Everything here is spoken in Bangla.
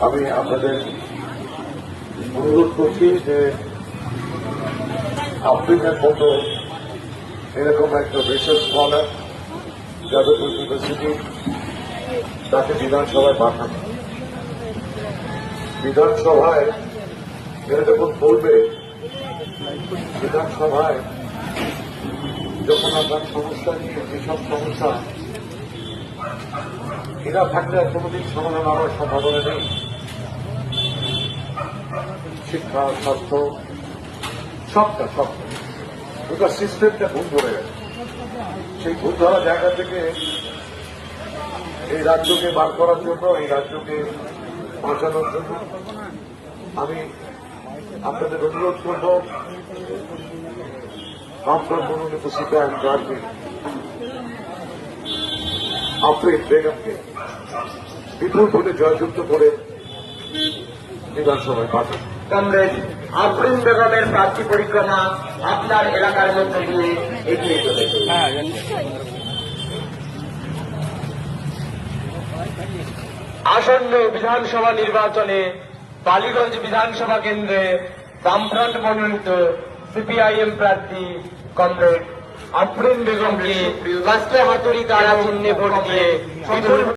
আমি আপনাদের অনুরোধ করছি যে আফ্রিকার মতো এরকম একটা বিশেষ স্কলার যাদবপুর ইউনিভার্সিটি তাকে বিধানসভায় পাঠানো। বিধানসভায় এরা যখন বলবে, বিধানসভায় যখন আপনার সমস্যা নিয়ে যেসব সমস্যা এরা থাকলে আর কোনোদিন সমাধান হওয়ার সম্ভাবনা নেই। শিক্ষা, স্বাস্থ্য, সবটা ওটা সিস্টেমটা ভুল ধরে গেছে। সেই ভুল ধরা জায়গা থেকে এই রাজ্যকে বার করার জন্য, এই রাজ্যকে বাঁচানোর জন্য আমি আপনাদের অনুরোধ করব, কাউন্সিলর মনোনীত উপস্থিত প্রার্থী আফরিন বেগমকে বিপুল ভোটে জয়যুক্ত করে বিধানসভায় পাঠান। কংগ্রেস আফরিন বেগমের প্রার্থী পরিক্রমা আপনার এলাকার মধ্যে দিয়ে এগিয়ে চলেছে। আসন্ন বিধানসভা নির্বাচনে বালিগঞ্জ বিধানসভা কেন্দ্রে বামফ্রন্ট মনোনীত সিপিআইএম প্রার্থী কমরেড আফরিন বেগমকে কাস্তে হাতুড়ি কারা চিহ্নে ভোট দিয়ে